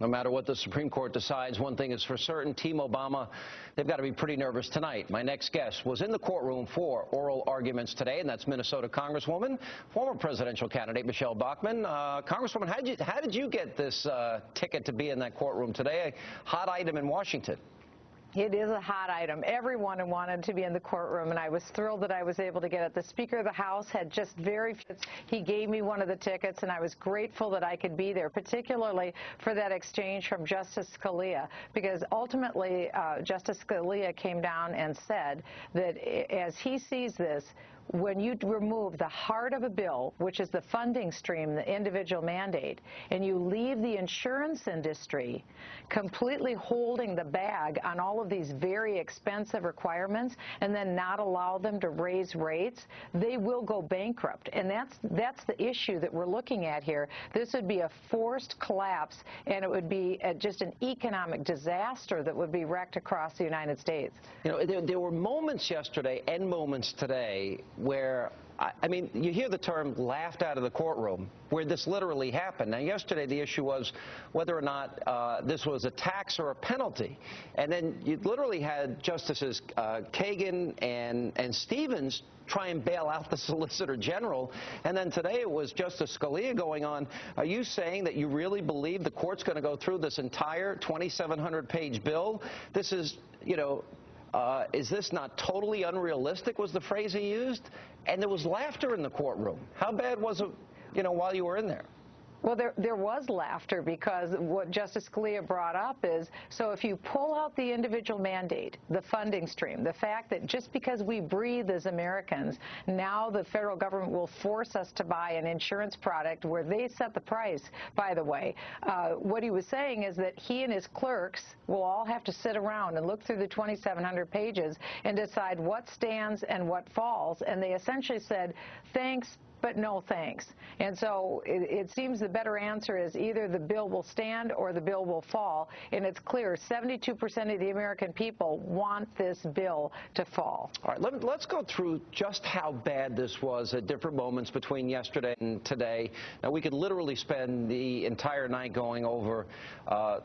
No matter what the Supreme Court decides, one thing is for certain, Team Obama, they've got to be pretty nervous tonight. My next guest was in the courtroom for oral arguments today, and that's Minnesota Congresswoman, former presidential candidate Michele Bachmann. Congresswoman, how did you get this ticket to be in that courtroom today? A hot item in Washington. It is a hot item. Everyone wanted to be in the courtroom, and I was thrilled that I was able to get it. The Speaker of the House had just very few. He gave me one of the tickets, and I was grateful that I could be there, particularly for that exchange from Justice Scalia, because ultimately Justice Scalia came down and said that as he sees this, when you remove the heart of a bill, which is the funding stream, the individual mandate, and you leave the insurance industry completely holding the bag on all of these very expensive requirements and then not allow them to raise rates, they will go bankrupt. And that's the issue that we're looking at here. This would be a forced collapse, and it would be just an economic disaster that would be wrecked across the United States. You know, there were moments yesterday and moments today where, I mean, you hear the term laughed out of the courtroom, where this literally happened. Now, yesterday the issue was whether or not this was a tax or a penalty. And then you literally had Justices Kagan and Stevens try and bail out the Solicitor General. And then today it was Justice Scalia going on. Are you saying that you really believe the court's going to go through this entire 2,700-page bill? This is, you know, is this not totally unrealistic, was the phrase he used? And there was laughter in the courtroom. How bad was it, you know, while you were in there? Well, there was laughter, because what Justice Scalia brought up is, so if you pull out the individual mandate, the funding stream, the fact that just because we breathe as Americans, now the federal government will force us to buy an insurance product where they set the price, by the way. What he was saying is that he and his clerks will all have to sit around and look through the 2,700 pages and decide what stands and what falls. And they essentially said, thanks, but no thanks. And so it seems the better answer is either the bill will stand or the bill will fall. And it's clear 72% of the American people want this bill to fall. All right, let's go through just how bad this was at different moments between yesterday and today. Now, we could literally spend the entire night going over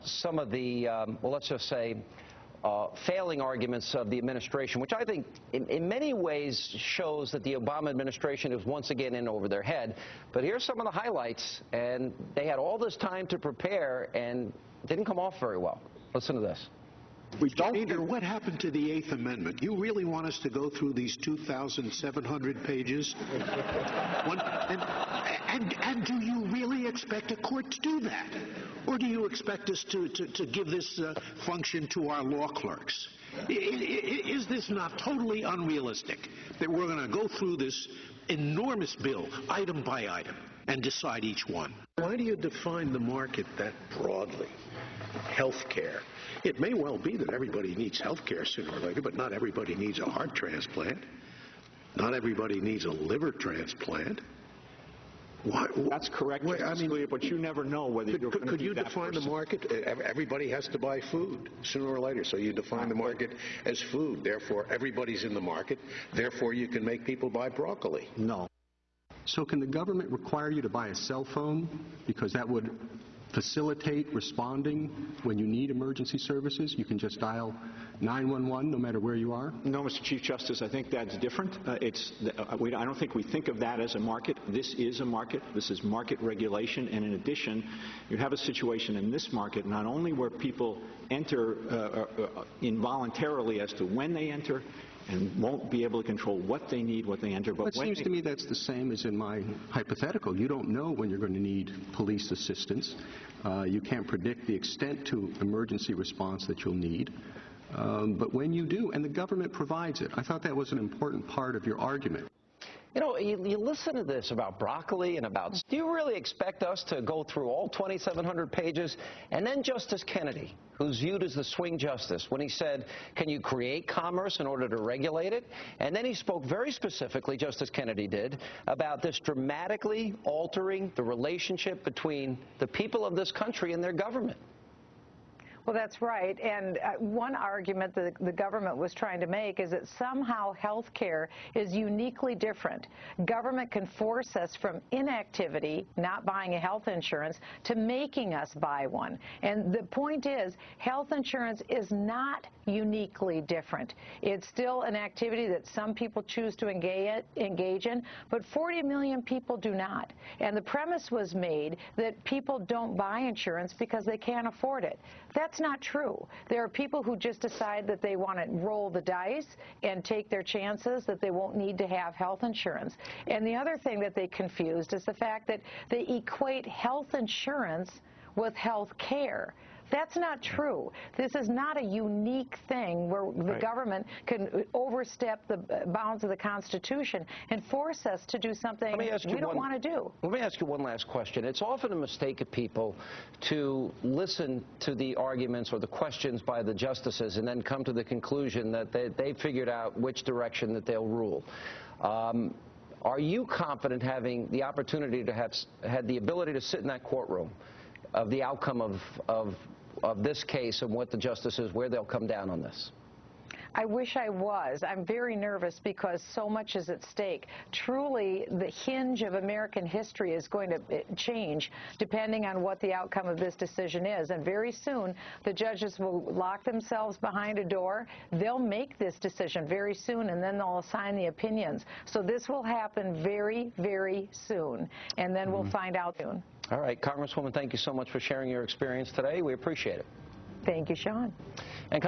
some of the, well, let's just say, failing arguments of the administration, which I think in many ways shows that the Obama administration is once again in over their head. But here's some of the highlights, and they had all this time to prepare and didn't come off very well. Listen to this. What happened to the Eighth Amendment? You really want us to go through these 2,700 pages? And do you really expect a court to do that? Or do you expect us to give this function to our law clerks? Is this not totally unrealistic that we're going to go through this enormous bill, item by item, and decide each one? Why do you define the market that broadly? Health care. It may well be that everybody needs health care sooner or later, but not everybody needs a heart transplant. Not everybody needs a liver transplant. That's correct, but you never know whether you're going to Could you define the market? Everybody has to buy food sooner or later, so you define the market as food. Therefore, everybody's in the market. Therefore, you can make people buy broccoli. No. So can the government require you to buy a cell phone because that would facilitate responding when you need emergency services? You can just dial 911 no matter where you are? No, Mr. Chief Justice, I think that's different. I don't think we think of that as a market. This is a market. This is market regulation. And in addition, you have a situation in this market not only where people enter involuntarily as to when they enter, and won't be able to control what they need, what they enter. But it seems to me that's the same as in my hypothetical. You don't know when you're going to need police assistance. You can't predict the extent to emergency response that you'll need. But when you do, and the government provides it, I thought that was an important part of your argument. You know, you listen to this about broccoli and about, do you really expect us to go through all 2,700 pages? And then Justice Kennedy, who's viewed as the swing justice, when he said, can you create commerce in order to regulate it? And then he spoke very specifically, Justice Kennedy did, about this dramatically altering the relationship between the people of this country and their government. Well, that's right. And one argument that the government was trying to make is that somehow health care is uniquely different. Government can force us from inactivity, not buying a health insurance, to making us buy one. And the point is, health insurance is not uniquely different. It's still an activity that some people choose to engage in, but 40 million people do not. And the premise was made that people don't buy insurance because they can't afford it. That's not true. There are people who just decide that they want to roll the dice and take their chances, that they won't need to have health insurance. And the other thing that they confused is the fact that they equate health insurance with health care. That's not true. This is not a unique thing where the government can overstep the bounds of the Constitution and force us to do something we don't want to do. Let me ask you one last question. It's often a mistake of people to listen to the arguments or the questions by the justices and then come to the conclusion that they figured out which direction that they'll rule. Are you confident, having the opportunity to have had the ability to sit in that courtroom, of the outcome of this case and what the justices, where they'll come down on this? I wish I was. I'm very nervous because so much is at stake. Truly, the hinge of American history is going to change depending on what the outcome of this decision is. And very soon, the judges will lock themselves behind a door. They'll make this decision very soon, and then they'll assign the opinions. So this will happen very, very soon, and then we'll find out soon. All right, Congresswoman, thank you so much for sharing your experience today. We appreciate it. Thank you, Sean. And